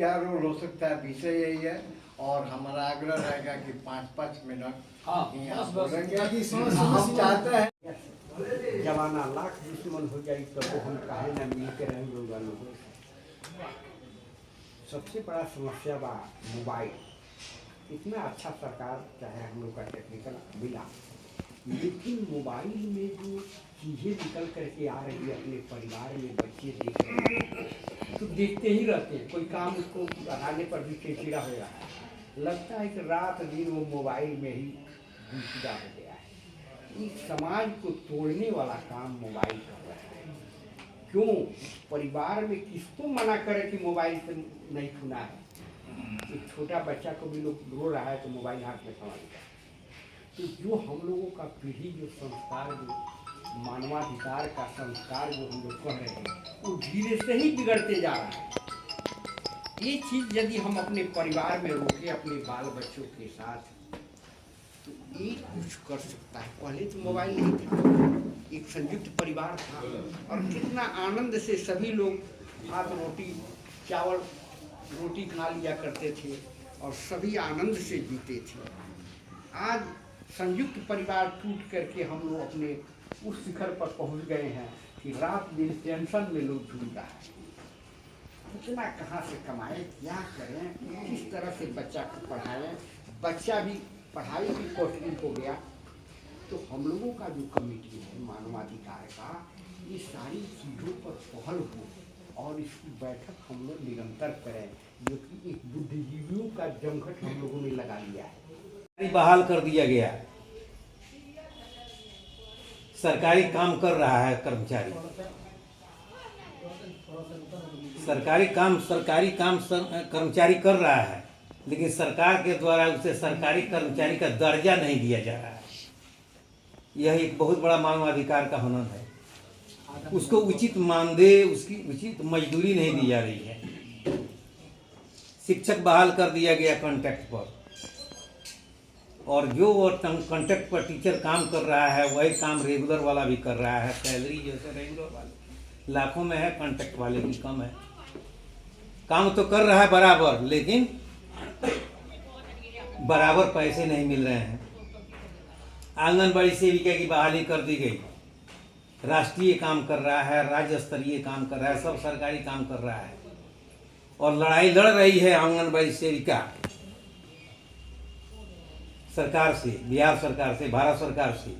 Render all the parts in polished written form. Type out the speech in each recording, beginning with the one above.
क्या रोल हो सकता है, विषय यही है। और हमारा आग्रह रहेगा कि 5-5 मिनट यहाँ बोलेंगे। हम चाहते हैं जमाना लाख दुश्मन हो जाए तो वो हम काहे ना मिल के रहें लोग वालों। सबसे बड़ा समस्या बा मोबाइल। इतना अच्छा सरकार चाहे हम लोग का टेक्निकल मिला, लेकिन मोबाइल में जो चीज़ें निकल करके आ रही है अपने परिवार में बच्चे देख रहे हैं तो देखते ही रहते हैं। कोई काम उसको बनाने पर भी चिड़चिड़ा हो रहा है, लगता है कि रात दिन वो मोबाइल में ही गुमशुदा हो गया है। इस समाज को तोड़ने वाला काम मोबाइल कर रहा है। क्यों परिवार में किसको मना करे कि मोबाइल से नहीं छूना है? एक छोटा बच्चा को भी लोग रो रहा है तो मोबाइल हाथ में थमा लिया। तो जो हम लोगों का पीढ़ी जो संस्कार जो मानवाधिकार का संस्कार जो हम लोग कह रहे हैं वो धीरे से ही बिगड़ते जा रहा है। ये चीज़ यदि हम अपने परिवार में रोके अपने बाल बच्चों के साथ तो ये कुछ कर सकता है। पहले तो मोबाइल नहीं था, एक संयुक्त परिवार था और कितना आनंद से सभी लोग भात रोटी चावल रोटी खा लिया करते थे और सभी आनंद से जीते थे। आज संयुक्त परिवार टूट करके हम लोग अपने उस शिखर पर पहुंच गए हैं कि रात दिन टेंशन में लोग झूल रहा है। इतना कहाँ से कमाएं, क्या करें, किस तरह से बच्चा को पढ़ाएं। बच्चा भी पढ़ाई भी कठिन हो गया। तो हम लोगों का जो कमेटी है मानवाधिकार का, ये सारी चीज़ों पर पहल हो और इसकी बैठक हम लोग निरंतर करें, जो कि एक बुद्धिजीवियों का जमघट हम लोगों ने लगा लिया है। बहाल कर दिया गया। सरकारी काम कर रहा है कर्मचारी, सरकारी काम कर्मचारी कर रहा है, लेकिन सरकार के द्वारा उसे सरकारी कर्मचारी का दर्जा नहीं दिया जा रहा है। यह एक बहुत बड़ा मानवाधिकार का हनन है। उसको उचित मानदेय, उसकी उचित मजदूरी नहीं दी जा रही है। शिक्षक बहाल कर दिया गया कॉन्ट्रैक्ट पर, और जो वो कॉन्ट्रैक्ट पर टीचर काम कर रहा है वही काम रेगुलर वाला भी कर रहा है। सैलरी जैसे रेगुलर वाले लाखों में है, कॉन्ट्रैक्ट वाले की कम है। काम तो कर रहा है बराबर, लेकिन बराबर पैसे नहीं मिल रहे हैं। आंगनबाड़ी सेविका की बहाली कर दी गई, राष्ट्रीय काम कर रहा है, राज्य स्तरीय काम कर रहा है, सब सरकारी काम कर रहा है। और लड़ाई लड़ रही है आंगनबाड़ी सेविका सरकार से, बिहार सरकार से, भारत सरकार से,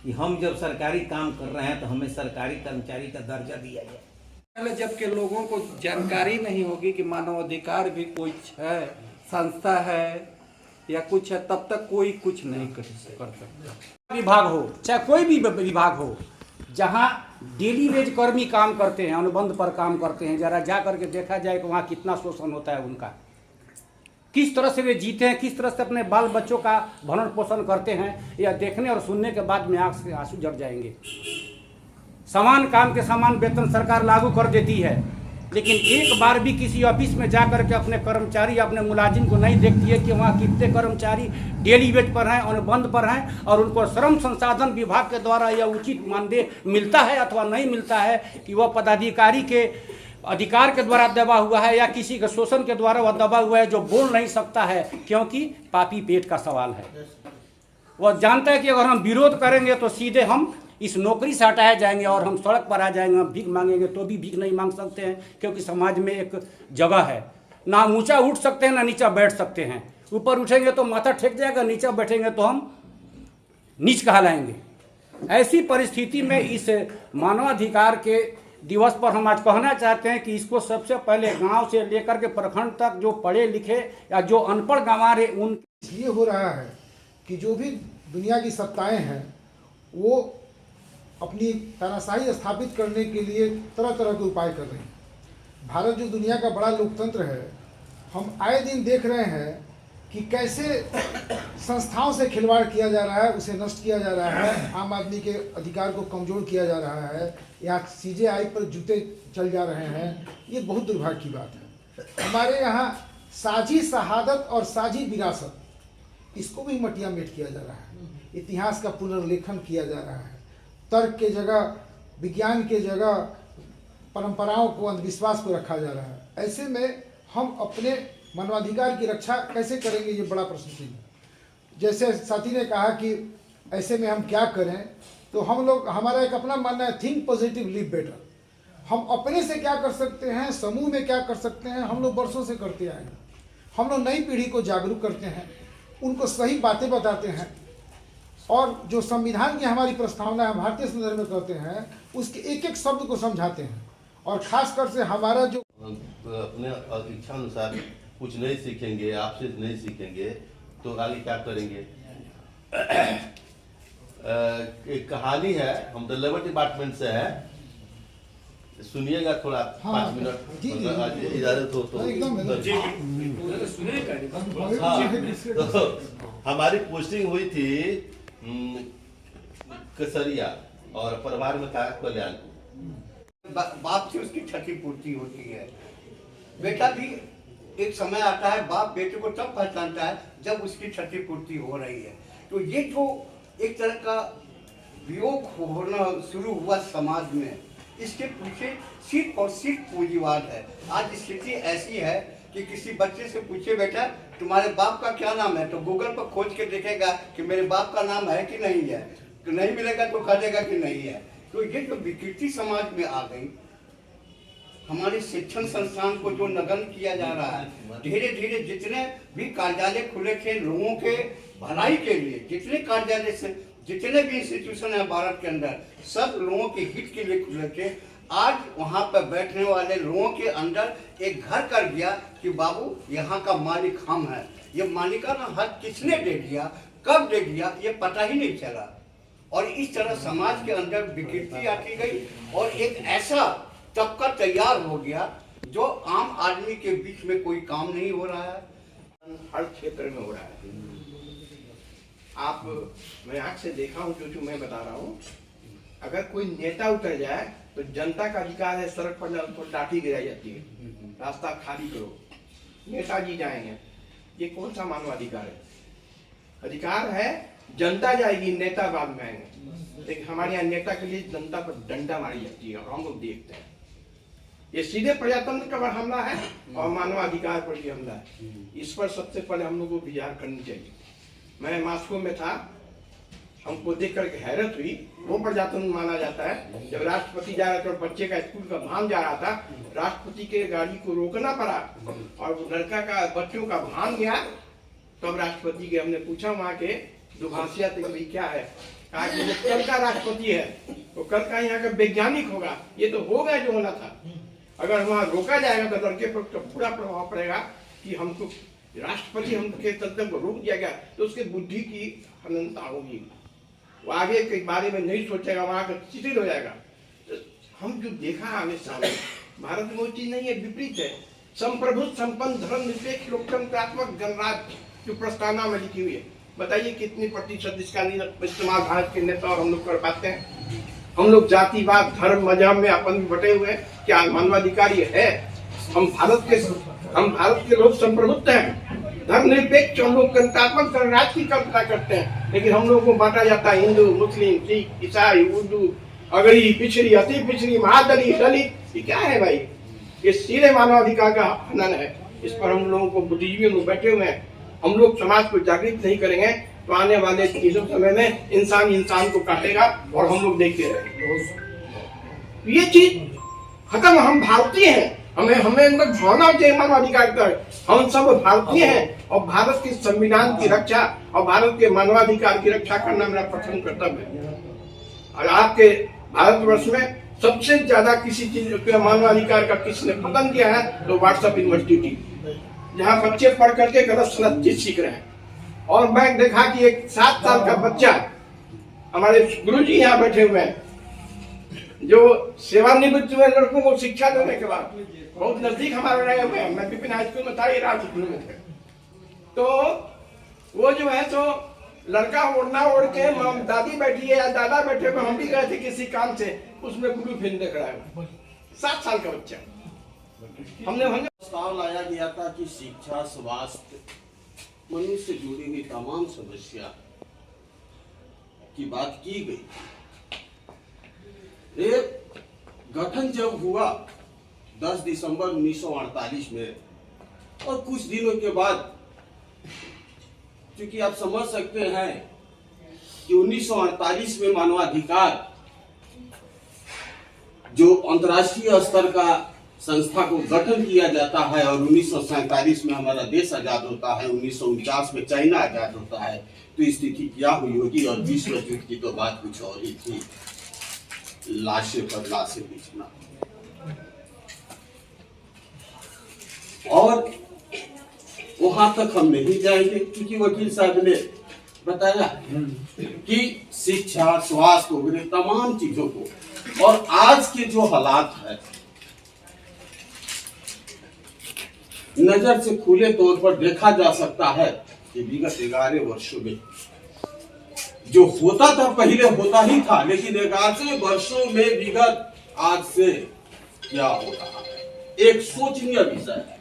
कि हम जब सरकारी काम कर रहे हैं तो हमें सरकारी कर्मचारी का दर्जा दिया जाए। पहले जबकि लोगों को जानकारी नहीं होगी कि मानवाधिकार भी कुछ है, संस्था है या कुछ है, तब तक कोई कुछ नहीं कर सकता। विभाग हो चाहे कोई भी विभाग हो, जहाँ डेली वेज कर्मी काम करते हैं, अनुबंध पर काम करते हैं, जरा जा करके देखा जाए कि वहाँ कितना शोषण होता है उनका, किस तरह से वे जीते हैं, किस तरह से अपने बाल बच्चों का भरण पोषण करते हैं। या देखने और सुनने के बाद में आंख से आंसू झड़ जाएंगे। समान काम के समान वेतन सरकार लागू कर देती है, लेकिन एक बार भी किसी ऑफिस में जा करके अपने कर्मचारी अपने मुलाजिम को नहीं देखती है कि वहाँ कितने कर्मचारी डेली वेज पर हैं, अनुबंध पर हैं, और उनको श्रम संसाधन विभाग के द्वारा यह उचित मानदेय मिलता है अथवा नहीं मिलता है, कि वह पदाधिकारी के अधिकार के द्वारा दबा हुआ है या किसी के शोषण के द्वारा वह दबा हुआ है, जो बोल नहीं सकता है क्योंकि पापी पेट का सवाल है। वह जानता है कि अगर हम विरोध करेंगे तो सीधे हम इस नौकरी से हटाए जाएंगे और हम सड़क पर आ जाएंगे। हम भीख मांगेंगे तो भी भीख नहीं मांग सकते हैं, क्योंकि समाज में एक जगह है, ना हम ऊँचा उठ सकते हैं ना नीचा बैठ सकते हैं। ऊपर उठेंगे तो माथा ठेक जाएगा, नीचा बैठेंगे तो हम नीच कहलाएंगे। ऐसी परिस्थिति में इस मानवाधिकार के दिवस पर हम आज कहना चाहते हैं कि इसको सबसे पहले गांव से लेकर के प्रखंड तक जो पढ़े लिखे या जो अनपढ़ गंवार है उन ये हो रहा है कि जो भी दुनिया की सत्ताएं हैं वो अपनी तानाशाही स्थापित करने के लिए तरह तरह के उपाय कर रही हैं। भारत जो दुनिया का बड़ा लोकतंत्र है, हम आए दिन देख रहे हैं कि कैसे संस्थाओं से खिलवाड़ किया जा रहा है, उसे नष्ट किया जा रहा है, आम आदमी के अधिकार को कमजोर किया जा रहा है, या CJI पर जूते चल जा रहे हैं। ये बहुत दुर्भाग्य की बात है। हमारे यहाँ साझी शहादत और साझी विरासत, इसको भी मटिया मेट किया जा रहा है। इतिहास का पुनर्लेखन किया जा रहा है। तर्क के जगह, विज्ञान के जगह परंपराओं को, अंधविश्वास को रखा जा रहा है। ऐसे में हम अपने मानवाधिकार की रक्षा कैसे करेंगे, ये बड़ा प्रश्न चिन्ह है। जैसे साथी ने कहा कि ऐसे में हम क्या करें, तो हम लोग, हमारा एक अपना मानना है, थिंक पॉजिटिव लिव बेटर। हम अपने से क्या कर सकते हैं, समूह में क्या कर सकते हैं, हम लोग वर्षों से करते आए हैं। हम लोग नई पीढ़ी को जागरूक करते हैं, उनको सही बातें बताते हैं, और जो संविधान की हमारी प्रस्तावना है भारतीय संदर्भ में कहते हैं, उसके एक एक शब्द को समझाते हैं। और खासकर से हमारा जो अपने इच्छा अनुसार कुछ नहीं सीखेंगे, आपसे नहीं सीखेंगे तो आगे क्या करेंगे। एक कहानी है, हम द लेबर डिपार्टमेंट से है, सुनिएगा थोड़ा। हाँ, 5 मिनट इजाजत हो तो। तो हमारी पोस्टिंग हुई थी कसरिया और परिवार में कल्याण। बाप से उसकी क्षतिपूर्ति होती है। बेटा भी एक समय आता है, बाप बेटे को तब पहचानता है जब उसकी क्षतिपूर्ति हो रही है। तो ये जो एक तरह का वियोग होना शुरू हुआ समाज में, इसके पीछे सिर्फ और सिर्फ पूंजीवाद है। आज स्थिति ऐसी है कि किसी बच्चे से पूछे बेटा तुम्हारे बाप का क्या नाम है, तो गूगल पर खोज के देखेगा कि मेरे बाप का नाम है कि नहीं है, तो नहीं मिलेगा तो कह देगा कि नहीं है। तो ये जो विकृति समाज में आ गई, हमारे शिक्षण संस्थान को जो नगण्य किया जा रहा है, धीरे धीरे जितने भी कार्यालय खुले थे लोगों के भलाई के लिए, जितने कार्यालय से जितने भी इंस्टीट्यूशन है भारत के अंदर, सब लोगों के हित के लिए खुले थे। आज वहां पर बैठने वाले लोगों के अंदर एक घर कर दिया कि बाबू यहाँ का मालिक हम हैं। ये मालिकाना हक किसने दे दिया, कब दे दिया, ये पता ही नहीं चला। और इस तरह समाज के अंदर विकृति आती गई और एक ऐसा तबका तैयार हो गया जो आम आदमी के बीच में कोई काम नहीं हो रहा है। हर क्षेत्र में हो रहा है। आप, मैं आंख से देखा हूँ जो मैं बता रहा हूँ। अगर कोई नेता उतर जाए तो जनता का अधिकार है सड़क पर उनको लाठी गिराई जाती है, रास्ता खाली करो, नेताजी जाएंगे। ये कौन सा मानवाधिकार है? अधिकार है जनता जाएगी, नेता बाद में आएंगे। लेकिन हमारे यहाँ नेता के लिए जनता पर डंडा मारी जाती है और हम लोग देखते हैं। ये सीधे प्रजातंत्र का हमला है और मानवाधिकार पर भी हमला है। इस पर सबसे पहले हम लोग को विचार करनी चाहिए। मैं मॉस्को में था, हमको देख करके हैरत हुई। वो प्रजातंत्र माना जाता है। जब राष्ट्रपति जा रहे थे और बच्चे का स्कूल का भान जा रहा था, राष्ट्रपति के गाड़ी को रोकना पड़ा और लड़का का बच्चों का भान गया। तब राष्ट्रपति के हमने पूछा वहाँ के दुभाषिया थे भाई क्या है, कहा कि कल का राष्ट्रपति है, तो कल का यहाँ का वैज्ञानिक होगा। ये तो होगा जो होना था। अगर वहाँ रोका जाएगा तो लड़के पर तो पूरा प्रभाव पड़ेगा कि हमको राष्ट्रपति हमके तंत्र को रोक दिया गया, तो उसके बुद्धि की अनंतता होगी। वो आगे के बारे में नहीं सोचेगा, वहाँ का शिथिल हो जाएगा। तो हम जो देखा आगे सामने, भारत में वो चीज नहीं है, विपरीत है। संप्रभु संपन्न धर्मनिरपेक्ष लोकतंत्रात्मक गणराज्य जो प्रस्तावना में लिखी हुई है, बताइए कितनी प्रतिशत इसका इस्तेमाल भारत के नेता और हम लोग कर पाते हैं? हम लोग जातिवाद, धर्म, मजहब में अपन बटे हुए हैं। क्या मानवाधिकार ये है? हम भारत के लोग संप्रभुत्व हैं, धर्मनिरपेक्ष और लोकतंत्रात्मक गणराज्य की कल्पना करते हैं। लेकिन हम लोगों को बांटा जाता है हिंदू, मुस्लिम, सिख, ईसाई, उर्दू, अगड़ी, पिछड़ी, अति पिछड़ी, महादलित, दलित। ये क्या है भाई? ये सीधे मानवाधिकार का हनन है। इस पर हम लोगों को बुद्धिजीवी लोग बैठे हुए हैं। हम लोग समाज को जागृत नहीं करेंगे तो आने वाले चीजों समय में इंसान इंसान को काटेगा और हम लोग देखते रहेंगे। ये चीज खत्म। हम भारतीय हैं, हमें अंदर भावना चाहिए मानवाधिकार का। हम सब भारतीय हैं और भारत के संविधान की रक्षा और भारत के मानवाधिकार की रक्षा करना मेरा प्रथम कर्तव्य है। और आपके भारतवर्ष में सबसे ज्यादा किसी चीज का मानवाधिकार का किसने पतन किया है तो व्हाट्सएप यूनिवर्सिटी, जहाँ बच्चे पढ़ करके गलत सलत चीज सीख रहे हैं। और मैं देखा कि एक 7 साल का बच्चा, हमारे गुरुजी यहाँ बैठे हुए हैं, जो सेवानिवृत्त हुए लड़कों को शिक्षा देने के बाद बहुत नजदीक हमारे रहे हुए हैं। मैं विपिन हाई स्कूल में था, ये राज स्कूल में थे। तो वो जो है तो लड़का ओढ़ना ओढ़ के दादी बैठी है या दादा बैठे हुए, हम भी गए थे किसी काम से, उसमें ब्लू फिल्म देख रहा है। 7 साल का बच्चा। हमने प्रस्ताव लाया गया था कि शिक्षा, स्वास्थ्य, मनुष्य से जुड़ी हुई तमाम समस्या की बात की गई। एक गठन जब हुआ 10 दिसंबर 1948 में, और कुछ दिनों के बाद, क्योंकि आप समझ सकते हैं कि 1948 में मानवाधिकार जो अंतर्राष्ट्रीय स्तर का संस्था को गठन किया जाता है और 1947 में हमारा देश आजाद होता है, 1949 में चाइना आजाद होता है, तो स्थिति क्या हुई होगी। और विश्व युद्ध की तो बात कुछ और ही थी, लाशें पर लाशें बिछना। और वहां तक हम नहीं जाएंगे, क्योंकि वकील साहब ने बताया कि शिक्षा, स्वास्थ्य वगैरह तमाम चीजों को, और आज के जो हालात है नजर से खुले तौर पर देखा जा सकता है कि विगत 11 वर्षों में जो होता था पहले होता ही था, लेकिन 11 वर्षों में विगत आज से क्या हो रहा है एक सोचनीय विषय है।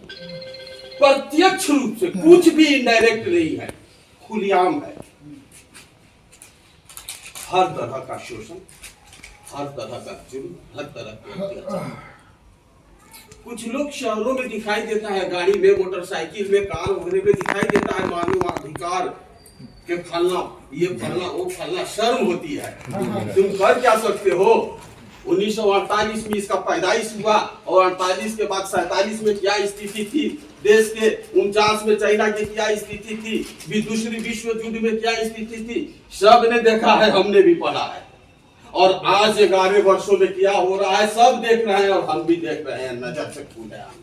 प्रत्यक्ष रूप से, कुछ भी इनडायरेक्ट नहीं है, खुलेआम है। हर तरह का शोषण, हर तरह का जुर्म, हर तरह के अत्याचार। कुछ लोग शहरों में दिखाई देता है, गाड़ी में, मोटरसाइकिल में, कार वगैरह में दिखाई देता है मानवाधिकार के फलना, ये फलना, वो फलना। शर्म होती है। तुम कर क्या सकते हो? 1948 में इसका पैदाइश हुआ और 48 के बाद 47 में क्या स्थिति थी देश के, 49 में चाइना की क्या स्थिति थी, दूसरी विश्व युद्ध में क्या स्थिति थी, सब ने देखा है, हमने भी पढ़ा है। और आज 11 वर्षों में क्या हो रहा है सब देख रहे हैं, और हम भी देख रहे हैं, नजर से खुले आम।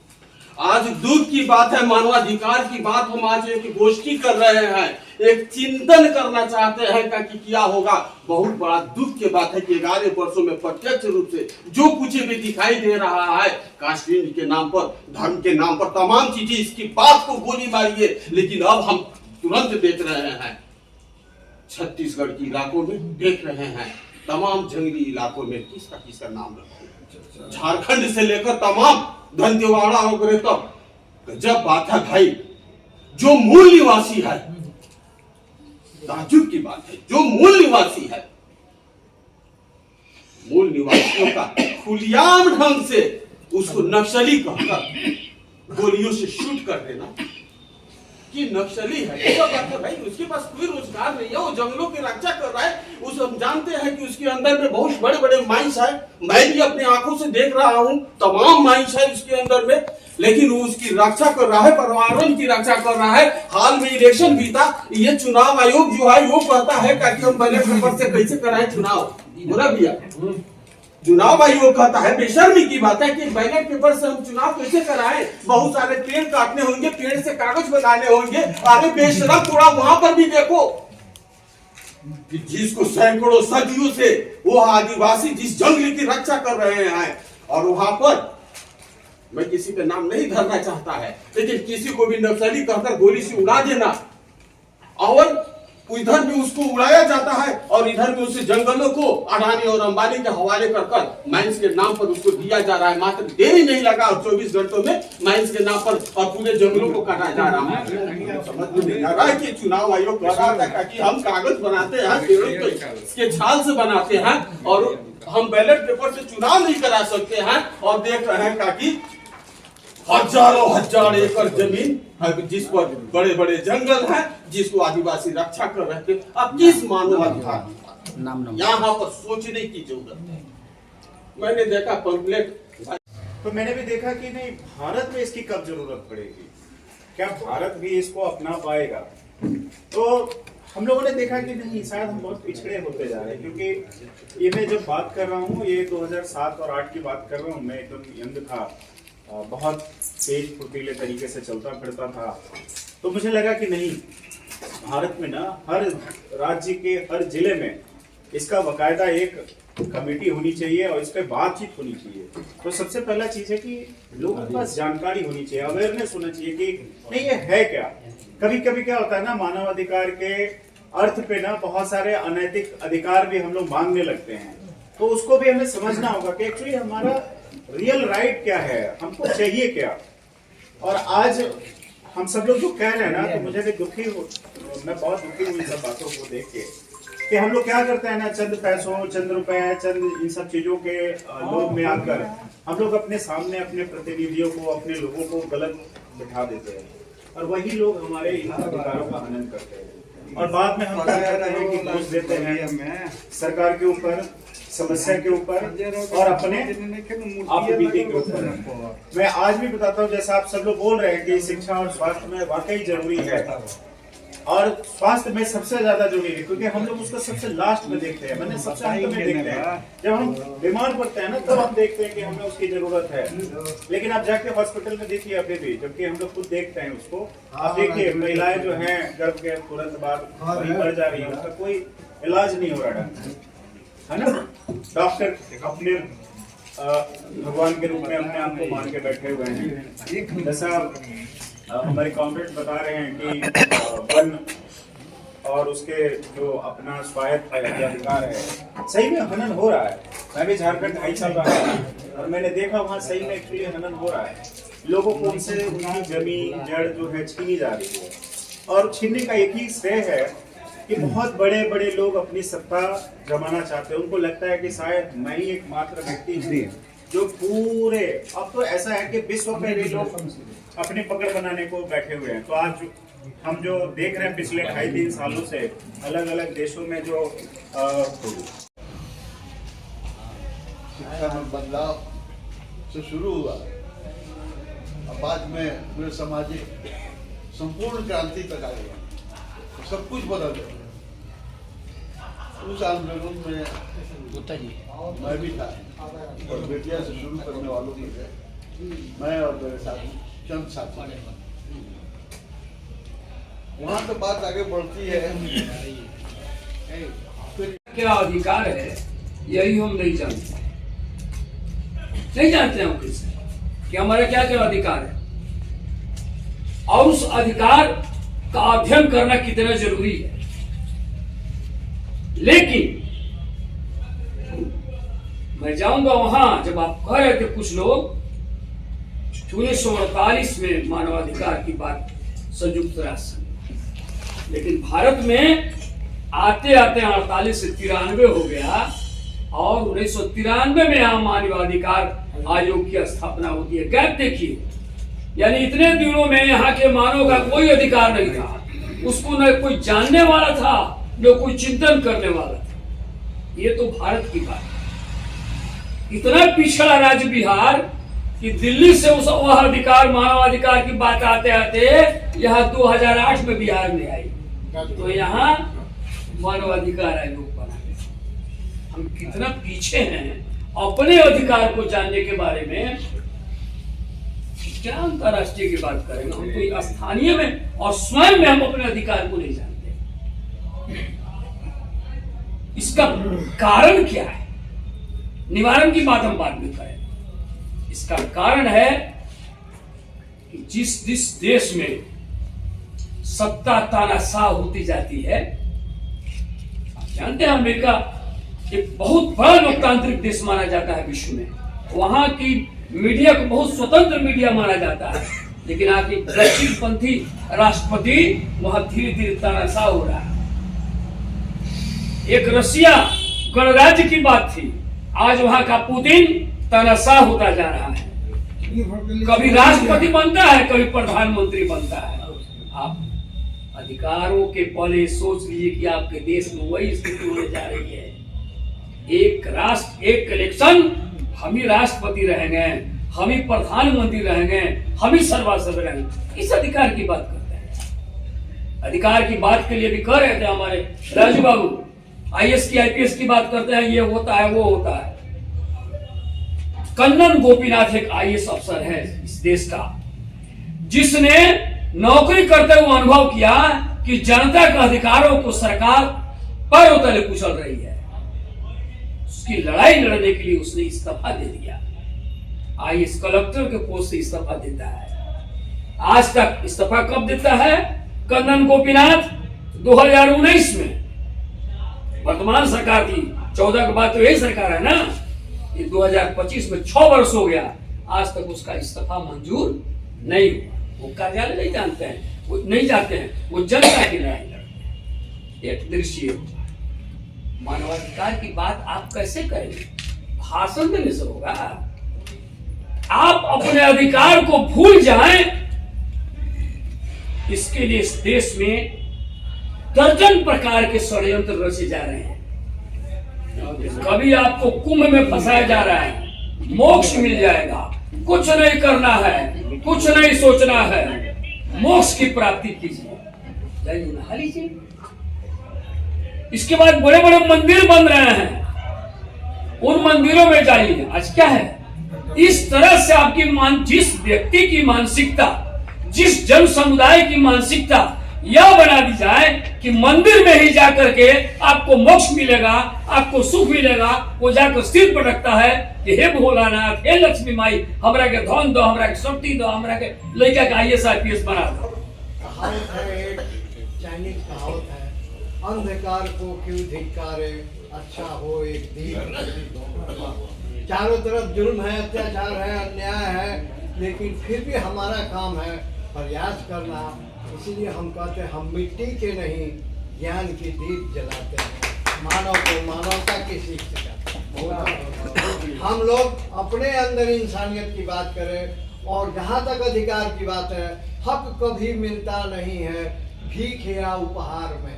आज दुख की बात है, मानवाधिकार की बात हम आज एक गोष्ठी कर रहे हैं, एक चिंतन करना चाहते हैं कि क्या होगा। बहुत बड़ा दुख की बात है कि 11 वर्षों में प्रत्यक्ष रूप से जो कुछ भी दिखाई दे रहा है, काश्मीर के नाम पर, धर्म के नाम पर, तमाम चीजें, इसकी बात को गोली मारिए। लेकिन अब हम तुरंत देख रहे हैं, छत्तीसगढ़ के इलाकों में देख रहे हैं, तमाम जंगली इलाकों में किसका नाम रखा, झारखंड से लेकर तमाम दंतेवाड़ा वगैरह तक। जब बात है भाई, जो मूल निवासी है, ताज्जुब की बात है, जो मूल निवासी है, मूल निवासियों का खुलेआम ढंग से उसको नक्सली कहकर गोलियों से शूट कर देना कि नक्सली है, ऐसा बात है भाई। उसके पास कोई रोजगार नहीं है, वो जंगलों की रक्षा कर रहा है। उस हम जानते हैं कि उसके अंदर में बहुत बड़े बड़े माइंस है, मैं भी अपनी आंखों से देख रहा हूँ, तमाम माइंस है उसके अंदर में, लेकिन वो उसकी रक्षा कर रहा है, पर्यावरण की रक्षा कर रहा है। हाल में इलेक्शन भी था, ये चुनाव आयोग जो है वो कहता है कि हम बैलेट पेपर से कैसे कराए चुनाव, बुरा भैया, चुनाव आयोग कहता है, बेशर्मी की बात है कि बैलेट पेपर से हम चुनाव कैसे कराएं। बहुत सारे पेड़ काटने होंगे, पेड़ से कागज बनाने होंगे, आगे बेशरम थोड़ा वहां पर भी देखो कि जिसको सैकड़ों सदियों से वो आदिवासी जिस जंगल की रक्षा कर रहे हैं, और वहां पर मैं किसी पे नाम नहीं धरना चाहता है, लेकिन किसी को भी नक्सली कहकर गोली से उड़ा देना, और इधर भी उसको उड़ाया जाता है, और इधर भी उसे जंगलों को अडानी और अंबानी के हवाले कर माइंस के नाम पर उसको दिया जा रहा है। मात्र देरी नहीं लगा, 24 घंटों में माइंस के नाम पर और पूरे जंगलों को काटा जा रहा है। समझ में नहीं आ रहा है कि चुनाव आयोग कह रहा था कि हम कागज बनाते हैं, पेड़ों के छाल से बनाते हैं, और हम बैलेट पेपर से चुनाव नहीं करा सकते हैं, और देख रहे हैं कि हजारों हजार एकड़ जमीन जिस पर बड़े बड़े जंगल हैं, जिसको आदिवासी रक्षा कर रहे थे। अब किस मानवाधिकार, यहाँ पर सोचने की जरूरत है। मैंने देखा पंपलेट, तो मैंने भी देखा कि नहीं, भारत में इसकी कब जरूरत पड़ेगी, क्या भारत भी इसको अपना पाएगा। तो हम लोगों ने देखा कि नहीं, शायद हम बहुत पिछड़े होते जा रहे हैं, क्योंकि ये मैं जब बात कर रहा हूँ, ये 2007 और 8 की बात कर रहा हूँ, मैं एकदम यंग था, बहुत तेज फुर्तीले तरीके से चलता फिरता था। तो मुझे लगा कि नहीं, भारत में ना हर राज्य के हर जिले में इसका बाकायदा एक कमेटी होनी चाहिए और इस पर बातचीत होनी चाहिए। तो सबसे पहला चीज है कि लोगों के पास जानकारी होनी चाहिए, अवेयरनेस होना चाहिए कि नहीं ये है क्या। कभी कभी क्या होता है ना, मानवाधिकार के अर्थ पे ना बहुत सारे अनैतिक अधिकार भी हम लोग मांगने लगते हैं, तो उसको भी हमें समझना होगा कि एक्चुअली हमारा रियल राइट क्या है, हमको चाहिए क्या। और आज हम सब लोग जो कह रहे हैं ना, तो मुझे भी मैं बहुत दुखी हूँ इन सब बातों को देख के, कि हम लोग क्या करते हैं ना, चंद पैसों, चंद रुपए, चंद इन सब चीजों के लोभ में आकर हम लोग अपने सामने अपने प्रतिनिधियों को, अपने लोगों को गलत बिठा देते हैं और वही लोग हमारे इन अधिकारों का हनन करते हैं और बाद में हम क्या कहते हैं कि दोष देते हैं सरकार के ऊपर, समस्या के ऊपर और अपने आप बीते के ऊपर। मैं आज भी बताता हूँ, जैसा आप सब लोग बोल रहे हैं कि शिक्षा और स्वास्थ्य में वाकई जरूरी है और स्वास्थ्य में सबसे ज्यादा जरूरी है क्योंकि हम लोग उसको सबसे लास्ट में देखते हैं, मैंने सबसे अंत में देखते हैं। जब हम बीमार पड़ते हैं ना तब हम देखते हैं कि हमें उसकी जरूरत है, लेकिन आप जाके हॉस्पिटल में देखिए अभी भी, जबकि हम लोग खुद देखते हैं उसको। आप देखिए महिलाएं जो हैं गर्भ के तुरंत बाद मर जा रही है, उसका कोई इलाज नहीं हो रहा है ना। डॉक्टर अपने भगवान के रूप में अपने आप को मान के बैठे हुए हैं। जैसा हमारे कॉमरेड बता रहे हैं कि वन और उसके जो अपना स्वायत्त अधिकार है, सही में हनन हो रहा है। मैं भी झारखंड 2.5 साल रहा हूं और मैंने देखा वहाँ सही में एक्चुअली हनन हो रहा है। लोगों को उनसे उनकी जमीन जड़ जो है छीनी जा रही है और छीनने का एक ही श्रेय है कि बहुत बड़े बड़े लोग अपनी सत्ता जमाना चाहते हैं। उनको लगता है कि शायद मैं ही एकमात्र व्यक्ति हूँ जो पूरे, अब तो ऐसा है कि विश्व में भी लोग अपनी पकड़ बनाने को बैठे हुए हैं। तो आज हम जो देख रहे हैं पिछले 2.5-3 सालों से अलग अलग देशों में जो शिक्षा में बदलाव से शुरू हुआ, अब बाद में पूरे सामाजिक संपूर्ण क्रांति तक आ गया, तो सब कुछ बदल गया। उस आंदोलन में मैं भी था और बेटिया से शुरू करने वालों में थे मैं और मेरे साथी चंद साथी। वहाँ तो बात आगे बढ़ती है। क्या अधिकार है यही हम नहीं जानते, नहीं जानते हम किससे कि हमारे क्या क्या अधिकार है और उस अधिकार का अध्ययन करना कितना जरूरी है। लेकिन मैं जाऊंगा वहां, जब आप कह रहे थे कुछ लोग 1948 में मानवाधिकार की बात संयुक्त राष्ट्र, लेकिन भारत में आते आते 48 से 93 हो गया और 1993 में यहाँ मानवाधिकार आयोग की स्थापना होती है। गैप देखिए, यानी इतने दिनों में यहाँ के मानव का कोई अधिकार नहीं था, उसको न कोई जानने वाला था न कोई चिंतन करने वाला था। ये तो भारत की बात है। इतना पिछड़ा राज्य बिहार कि दिल्ली से उस वह अधिकार मानवाधिकार की बात आते आते यहाँ 2008 में बिहार में आई, तो यहाँ मानवाधिकार आयोग बना। हम कितना पीछे हैं अपने अधिकार को जानने के बारे में, क्या अंतरराष्ट्रीय की बात करेंगे हम तो स्थानीय में और स्वयं में हम अपने अधिकार को नहीं जानते। इसका कारण क्या है, निवारण की बात हम बाद में करें। इसका कारण है कि जिस देश में सत्ता तानाशाह होती जाती है, आप जानते हैं अमेरिका एक बहुत बड़ा लोकतांत्रिक देश माना जाता है विश्व में, वहां की मीडिया को बहुत स्वतंत्र मीडिया माना जाता है, लेकिन आपकी दक्षिणपंथी राष्ट्रपति वहां धीरे धीरे तानाशाह हो रहा है। एक रशिया गणराज्य की बात थी, आज वहां का पुतिन तानाशाह होता जा रहा है। कभी राष्ट्रपति बनता है, कभी प्रधानमंत्री बनता है। आप अधिकारों के पहले सोच लीजिए कि आपके देश में वही स्थिति होने जा रही है। एक राष्ट्र एक इलेक्शन, हम ही राष्ट्रपति रहेंगे, हम ही प्रधानमंत्री रहेंगे, हम ही सर्वासर्व रहेंगे। इस अधिकार की बात करते हैं। अधिकार की बात के लिए भी कह रहे थे हमारे राजू बाबू, IAS की IPS की बात करते हैं, ये होता है वो होता है। कन्नन गोपीनाथ एक IAS अफसर है इस देश का, जिसने नौकरी करते हुए अनुभव किया कि जनता के अधिकारों को सरकार पैरों तले कुचल रही है। उसकी लड़ाई लड़ने के लिए उसने इस्तीफा दे दिया। IAS कलेक्टर के पोस्ट से इस्तीफा देता है। आज तक इस्तीफा कब देता है कन्नन गोपीनाथ? 2019 में। वर्तमान सरकार की 14 के बाद तो यही सरकार है ना, ये 2025 में 6 वर्ष हो गया, आज तक उसका इस्तीफा मंजूर नहीं हुआ। वो कार्यालय नहीं जानते हैं, वो नहीं जाते हैं, वो जनता की लड़ाई लड़ते हैं। एक दृश्य मानवाधिकार की बात आप कैसे करेंगे? भाषण देने से होगा? आप अपने अधिकार को भूल जाएं इसके लिए इस देश में दर्जन प्रकार के षड्यंत्र रचे जा रहे हैं। कभी आपको कुंभ में फंसाया जा रहा है, मोक्ष मिल जाएगा, कुछ नहीं करना है, कुछ नहीं सोचना है, मोक्ष की प्राप्ति कीजिए, जाइए नहा लीजिए। इसके बाद बड़े बड़े मंदिर बन रहे हैं, उन मंदिरों में जाइए। आज क्या है, इस तरह से आपकी जिस व्यक्ति की मानसिकता, जिस जन समुदाय की मानसिकता यह बना दी जाए कि मंदिर में ही जाकर के आपको मोक्ष मिलेगा, आपको सुख मिलेगा, वो जाकर सिर पर रखता है कि हे भोलानाथ, हे लक्ष्मी माई, हमरा के धन दो, हमरा के शक्ति दो, हमरा के लड़का का IAS IPS बना दो। कहावत है, एक चाइनीज कहावत है, अंधकार को क्यों धिक्कारे, अच्छा हो एक दीप। चारों तरफ जुल्म है, अत्याचार है, अन्याय है, लेकिन फिर भी हमारा काम है प्रयास करना। इसीलिए हम कहते हैं हम मिट्टी के नहीं ज्ञान की दीप जलाते हैं, मानव को मानवता की सीख सिखाते हैं। हम लोग अपने अंदर इंसानियत की बात करें, और जहाँ तक अधिकार की बात है, हक कभी मिलता नहीं है भीख या उपहार में,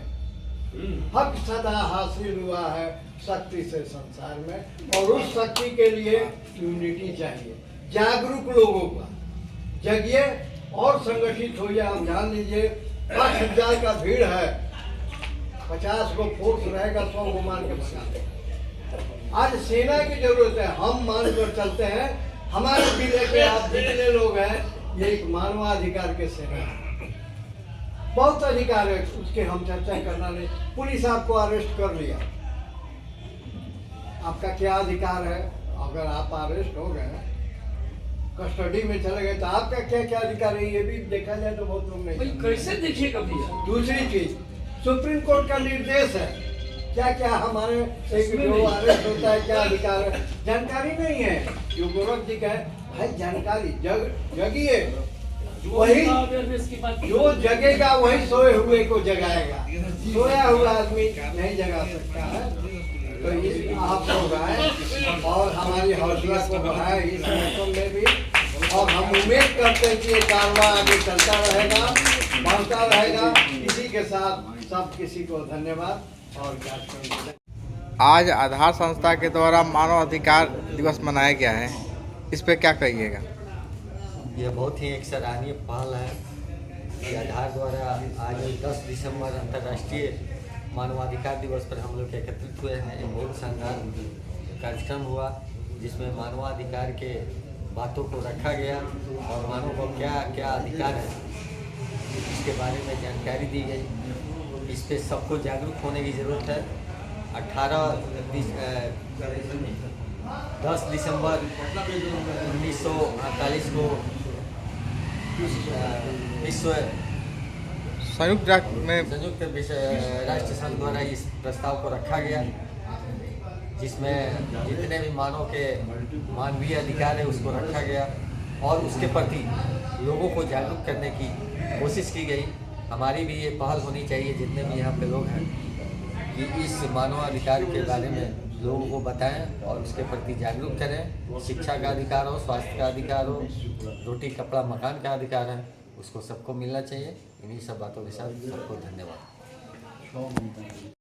हक सदा हासिल हुआ है शक्ति से संसार में। और उस शक्ति के लिए यूनिटी चाहिए, जागरूक लोगों का। जगिए और संगठित होइए। हम जान लीजिए 5,000 का भीड़ है, 50 को फोर्स रहेगा, 100 को मान के भगा देगा। आज सेना की जरूरत है, हम मान कर चलते हैं। हमारे जिले के आप जितने लोग हैं, ये एक मानवाधिकार के सेना है, बहुत अधिकार है, उसके हम चर्चा करना नहीं। पुलिस आपको अरेस्ट कर लिया, आपका क्या अधिकार है? अगर आप अरेस्ट हो गए, कस्टडी में चले गए, तो आपका क्या क्या अधिकार है, ये भी देखा जाए तो बहुत लोग नहीं। कैसे देखिए कभी। दूसरी चीज, सुप्रीम कोर्ट का निर्देश है, क्या क्या हमारे जो अरेस्ट होता है क्या अधिकार है, जानकारी नहीं है। जो गोरख जी का है, भाई जानकारी जगिए, वही जो जगेगा वही सोए हुए को जगाएगा, सोया हुआ आदमी नहीं जगा सकता है। तो आप लोग आए और हमारी हौसला को बढ़ाए इस मौसम में भी, और हम उम्मीद करते हैं कि ये कारवां आगे चलता रहेगा, बढ़ता रहेगा। इसी के साथ सब किसी को धन्यवाद। और आज आधार संस्था के द्वारा मानव अधिकार दिवस मनाया गया है, इस पे क्या कहिएगा? यह बहुत ही एक सराहनीय पहल है कि आधार द्वारा आज 10 दिसंबर अंतर्राष्ट्रीय मानवाधिकार दिवस पर हम लोग एकत्रित हुए हैं। एक बहुत शानदार कार्यक्रम हुआ जिसमें मानवाधिकार के बातों को रखा गया और मानव को क्या क्या अधिकार है इसके बारे में जानकारी दी गई। इस पे सबको जागरूक होने की ज़रूरत है। 10 दिसंबर 1948 को विश्व संयुक्त राष्ट्र संघ द्वारा इस प्रस्ताव को रखा गया, जिसमें जितने भी मानव के मानवीय अधिकार है उसको रखा गया और उसके प्रति लोगों को जागरूक करने की कोशिश की गई। हमारी भी ये पहल होनी चाहिए, जितने भी यहाँ पे लोग हैं, कि इस मानवाधिकार के बारे में लोगों को बताएं और उसके प्रति जागरूक करें। शिक्षा का अधिकार हो, स्वास्थ्य का अधिकार हो, रोटी कपड़ा मकान का अधिकार है, उसको सबको मिलना चाहिए। इन्हीं सब बातों के साथ सबको धन्यवाद।